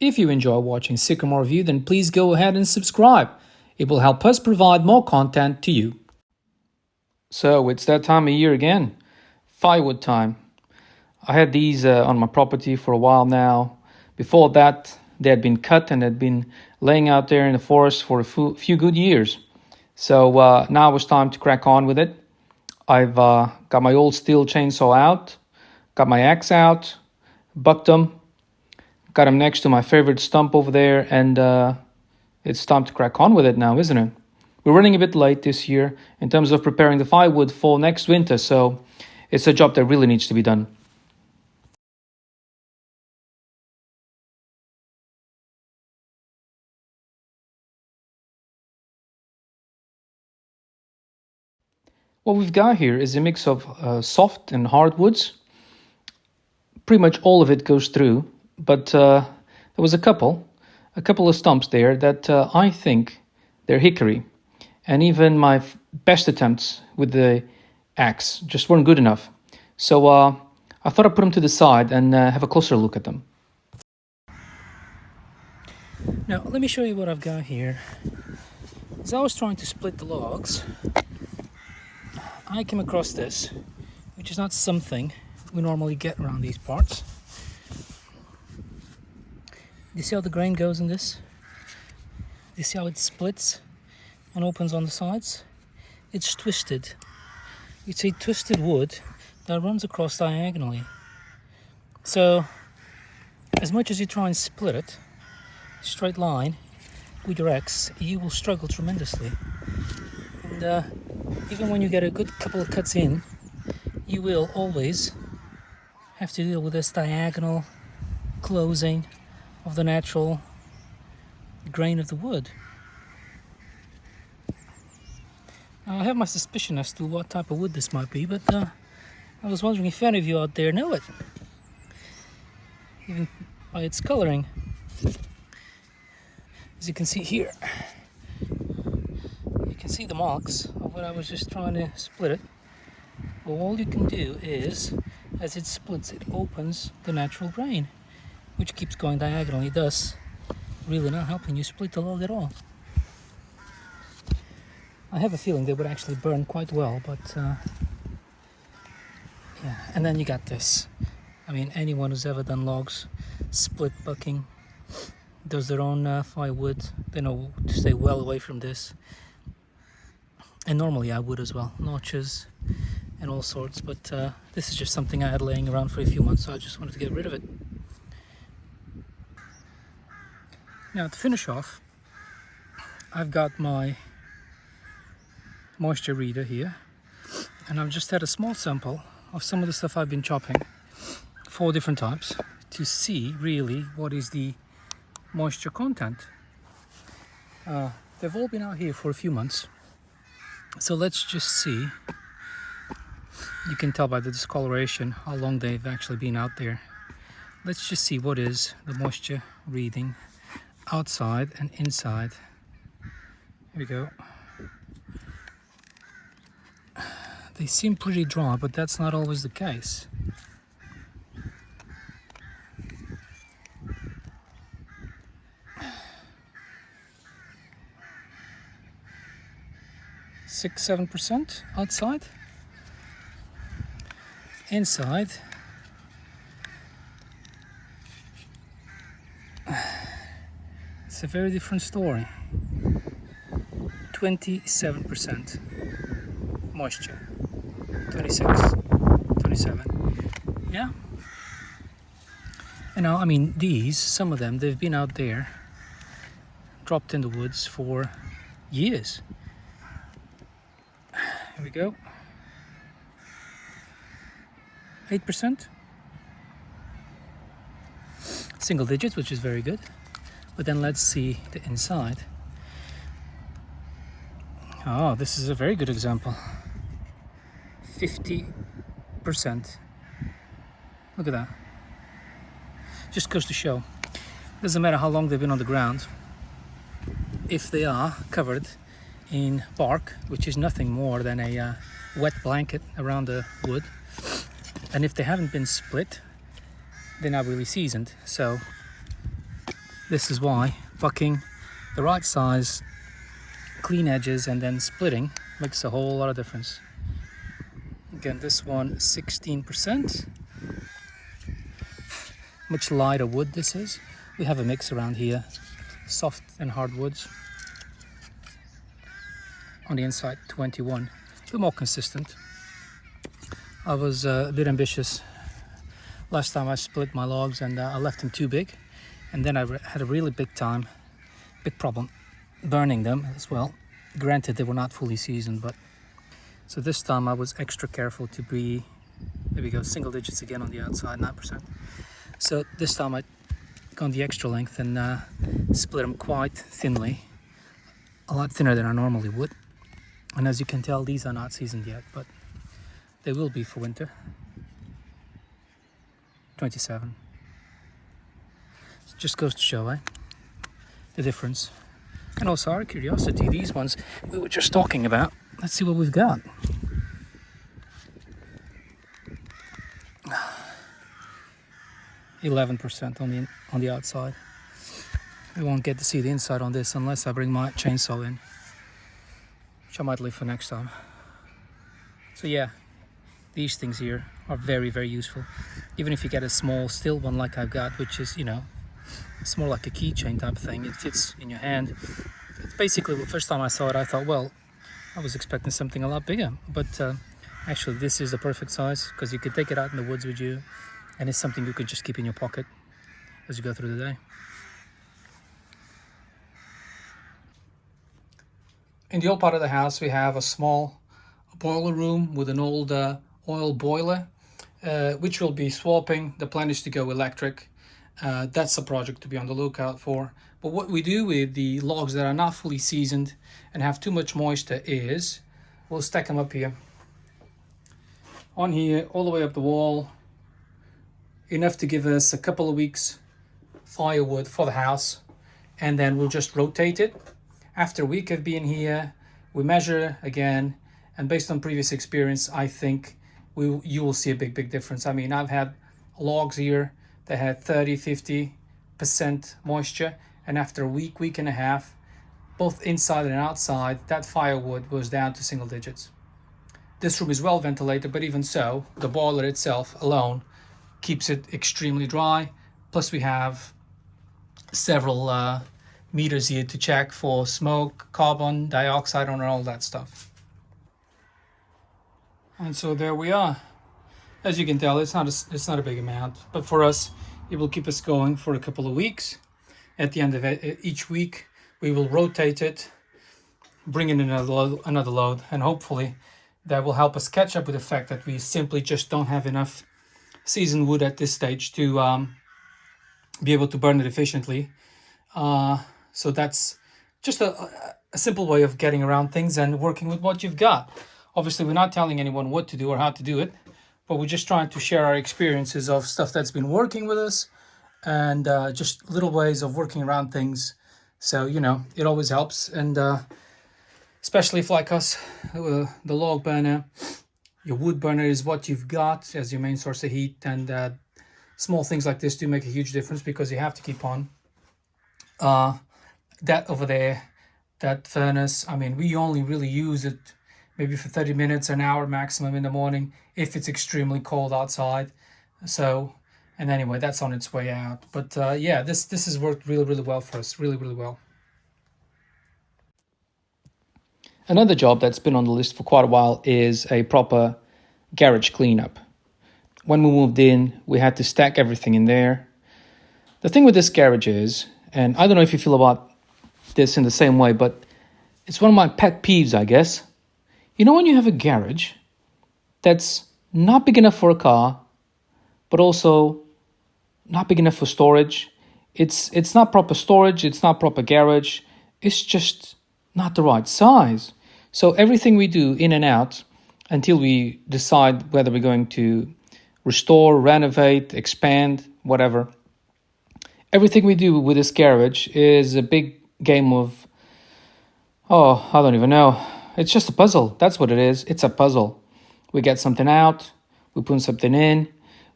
If you enjoy watching Sycamore Review, then please go ahead and subscribe. It will help us provide more content to you. So it's that time of year again, firewood time. I had these on my property for a while now. Before that, they had been cut and had been laying out there in the forest for a few good years. So now it was time to crack on with it. I've got my old steel chainsaw out, got my axe out, bucked them, got them next to my favorite stump over there, and it's time to crack on with it now, isn't it? We're running a bit late this year in terms of preparing the firewood for next winter, so it's a job that really needs to be done. What we've got here is a mix of soft and hardwoods. Pretty much all of it goes through, but there was a couple of stumps there that I think they're hickory. And even my best attempts with the axe just weren't good enough. So I thought I'd put them to the side and have a closer look at them. Now, let me show you what I've got here. As I was trying to split the logs, I came across this, which is not something we normally get around these parts. You see how the grain goes in this? You see how it splits and opens on the sides? It's twisted. It's a twisted wood that runs across diagonally. So, as much as you try and split it, straight line, with your axe, you will struggle tremendously. And even when you get a good couple of cuts in, you will always have to deal with this diagonal closing of the natural grain of the wood. Now, I have my suspicion as to what type of wood this might be, but I was wondering if any of you out there know it, even by its coloring. As you can see here, you can see the marks of what I was just trying to split it. Well, all you can do is, as it splits, it opens the natural grain, which keeps going diagonally, thus really not helping you split the log at all. I have a feeling they would actually burn quite well, but yeah. And then you got this. I mean, anyone who's ever done logs, split bucking, does their own firewood, they know to stay well away from this. And normally I would as well, notches and all sorts, but this is just something I had laying around for a few months, so I just wanted to get rid of it. Now, to finish off, I've got my moisture reader here, and I've just had a small sample of some of the stuff I've been chopping, 4 different types, to see really what is the moisture content. They've all been out here for a few months, so let's just see. You can tell by the discoloration how long they've actually been out there. Let's just see what is the moisture reading outside and inside. Here we go. They seem pretty dry, but that's not always the case. Six, 7% outside. Inside, it's a very different story. 27% moisture. 26, 27. Yeah. And now, I mean, some of them, they've been out there, dropped in the woods for years. Here we go. 8%. Single digits, which is very good. But then let's see the inside. Oh, this is a very good example. 50%. Look at that. Just goes to show. Doesn't matter how long they've been on the ground. If they are covered in bark, which is nothing more than a wet blanket around the wood, and if they haven't been split, they're not really seasoned. So This is why bucking the right size, clean edges, and then splitting makes a whole lot of difference. Again, this one 16%. Much lighter wood this is. We have a mix around here, soft and hard woods. On the inside 21, a bit more consistent. I was a bit ambitious last time I split my logs, and I left them too big, and then I had a really big problem burning them as well. Granted, they were not fully seasoned, but so this time I was extra careful to be, there we go, single digits again on the outside, 9%. So this time I gone the extra length and split them quite thinly, a lot thinner than I normally would. And as you can tell, these are not seasoned yet, but they will be for winter. 27. It just goes to show, the difference. And also our curiosity, these ones we were just talking about. Let's see what we've got. %11 on the outside. We won't get to see the inside on this unless I bring my chainsaw in, which I might leave for next time. So yeah, these things here are very, very useful. Even if you get a small still one like I've got, which is, it's more like a keychain type of thing. It fits in your hand. It's basically, the first time I saw it, I thought, well, I was expecting something a lot bigger. But actually, this is the perfect size because you could take it out in the woods with you, and it's something you could just keep in your pocket as you go through the day. In the old part of the house, we have a small boiler room with an old oil boiler, which we'll be swapping. The plan is to go electric. That's a project to be on the lookout for. But what we do with the logs that are not fully seasoned and have too much moisture is we'll stack them up here. On here, all the way up the wall, enough to give us a couple of weeks firewood for the house, and then we'll just rotate it. After a week of being here, we measure again, and based on previous experience, I think you will see a big difference. I mean, I've had logs here that had 30-50% moisture, and after a week and a half, both inside and outside, that firewood was down to single digits. This room is well ventilated, but even so, the boiler itself alone keeps it extremely dry. Plus we have several meters here to check for smoke, carbon dioxide, and all that stuff. And so there we are. As you can tell, it's not a big amount, but for us, it will keep us going for a couple of weeks. At the end of each week, we will rotate it, bring in another load, and hopefully that will help us catch up with the fact that we simply just don't have enough seasoned wood at this stage to be able to burn it efficiently. So that's just a simple way of getting around things and working with what you've got. Obviously, we're not telling anyone what to do or how to do it, but we're just trying to share our experiences of stuff that's been working with us and just little ways of working around things. So, it always helps. And especially if, like us, the log burner, your wood burner is what you've got as your main source of heat. And small things like this do make a huge difference because you have to keep on. That over there, that furnace, I mean, we only really use it maybe for 30 minutes, an hour maximum in the morning if it's extremely cold outside. So, and anyway, that's on its way out. But yeah, this has worked really well for us, really well. Another job that's been on the list for quite a while is a proper garage cleanup. When we moved in, we had to stack everything in there. The thing with this garage is, and I don't know if you feel about this in the same way, but it's one of my pet peeves, I guess. When you have a garage that's not big enough for a car, but also not big enough for storage. It's not proper storage, it's not proper garage, it's just not the right size. So everything we do in and out until we decide whether we're going to restore, renovate, expand, whatever. Everything we do with this garage is a big game of, I don't even know. It's just a puzzle. That's what it is. It's a puzzle. We get something out, we put something in,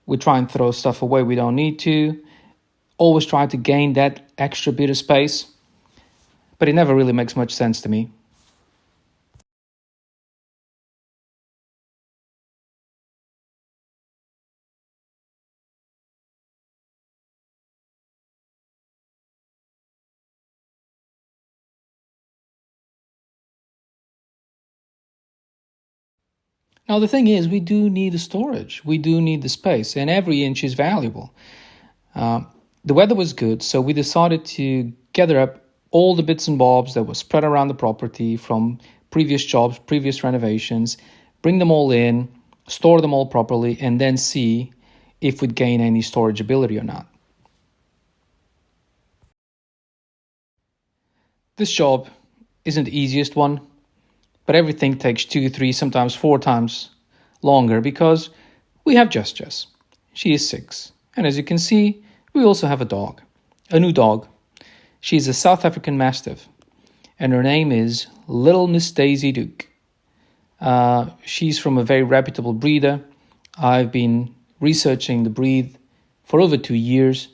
we try and throw stuff away we don't need to. always try to gain that extra bit of space, but it never really makes much sense to me. Now, the thing is, we do need the storage. We do need the space, and every inch is valuable. Uh, the weather was good, so we decided to gather up all the bits and bobs that were spread around the property from previous jobs, previous renovations, bring them all in, store them all properly, and then see if we'd gain any storage ability or not. This job isn't the easiest one, but everything takes 2, 3, sometimes 4 times longer because we have Jess. She is 6. And as you can see, we also have a dog, a new dog. She's a South African Mastiff, and her name is Little Miss Daisy Duke. She's from a very reputable breeder. I've been researching the breed for over 2 years.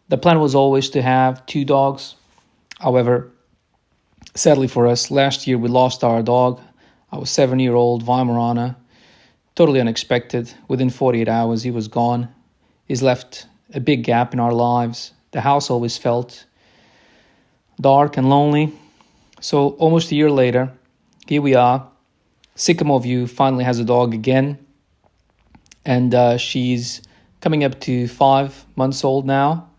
The plan was always to have 2 dogs. However, sadly for us, last year we lost our dog, our 7-year-old Weimaraner. Totally unexpected. Within 48 hours, he was gone. He's left a big gap in our lives. The house always felt dark and lonely. So almost a year later, here we are. Sycamore View finally has a dog again. And she's coming up to 5 months old now.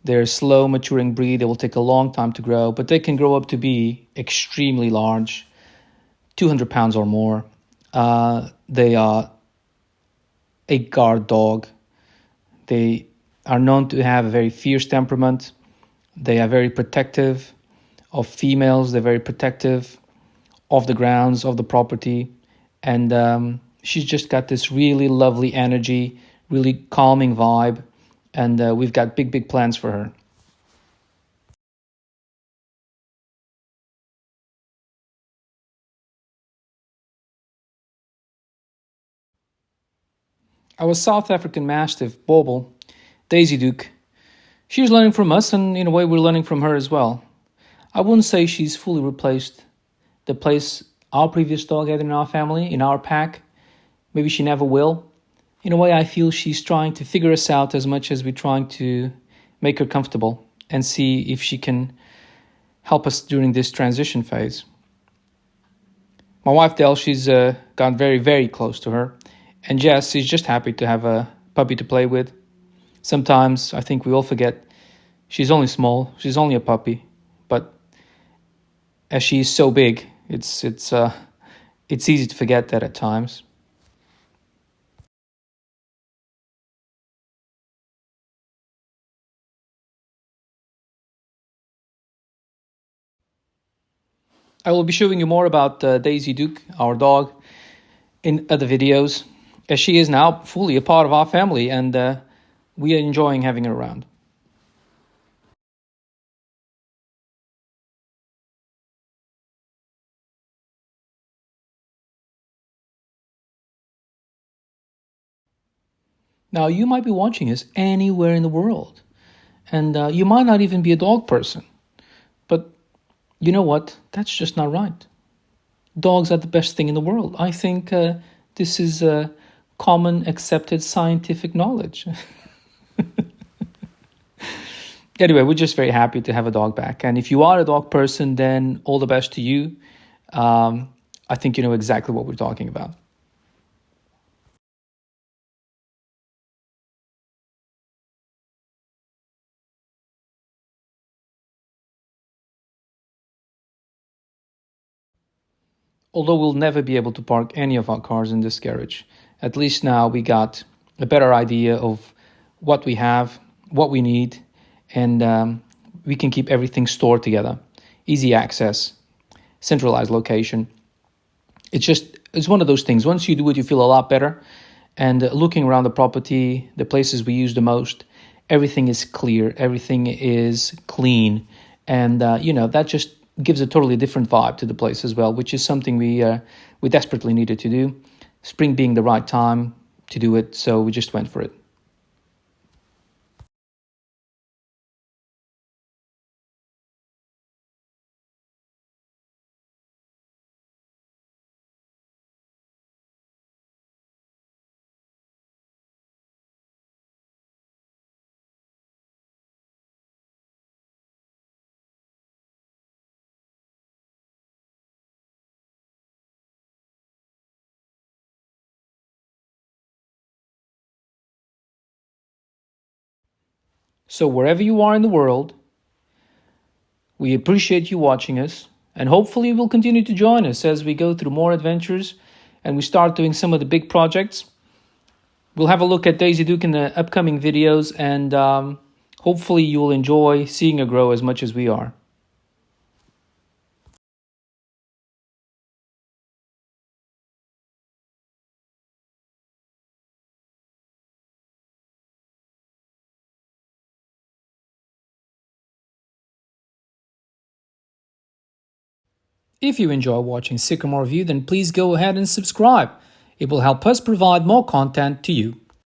They're a slow maturing breed. They will take a long time to grow, but they can grow up to be extremely large, 200 pounds or more. They are a guard dog. They are known to have a very fierce temperament. They are very protective of females. They're very protective of the grounds, of the property. And she's just got this really lovely energy, really calming vibe. And we've got big plans for her. Our South African Mastiff, Boerboel, Daisy Duke, she's learning from us, and in a way we're learning from her as well. I wouldn't say she's fully replaced the place our previous dog had in our family, in our pack. Maybe she never will. In a way, I feel she's trying to figure us out as much as we're trying to make her comfortable and see if she can help us during this transition phase. My wife, Del, she's gone very close to her. And Jess is just happy to have a puppy to play with. Sometimes I think we all forget she's only small, she's only a puppy. But as she's so big, it's easy to forget that at times. I will be showing you more about Daisy Duke, our dog, in other videos, as she is now fully a part of our family, and we are enjoying having her around. Now, you might be watching us anywhere in the world, and you might not even be a dog person, but you know what? That's just not right. Dogs are the best thing in the world. I think this is common accepted scientific knowledge. Anyway, we're just very happy to have a dog back. And if you are a dog person, then all the best to you. I think you know exactly what we're talking about. Although we'll never be able to park any of our cars in this garage, at least now we got a better idea of what we have, what we need, and we can keep everything stored together. Easy access, centralized location. It's one of those things. Once you do it, you feel a lot better. And looking around the property, the places we use the most, everything is clear, everything is clean. And, that just gives a totally different vibe to the place as well, which is something we desperately needed to do. Spring being the right time to do it, so we just went for it. So wherever you are in the world, we appreciate you watching us, and hopefully you will continue to join us as we go through more adventures and we start doing some of the big projects. We'll have a look at Daisy Duke in the upcoming videos, and hopefully you will enjoy seeing her grow as much as we are. If you enjoy watching Sycamore View, then please go ahead and subscribe. It will help us provide more content to you.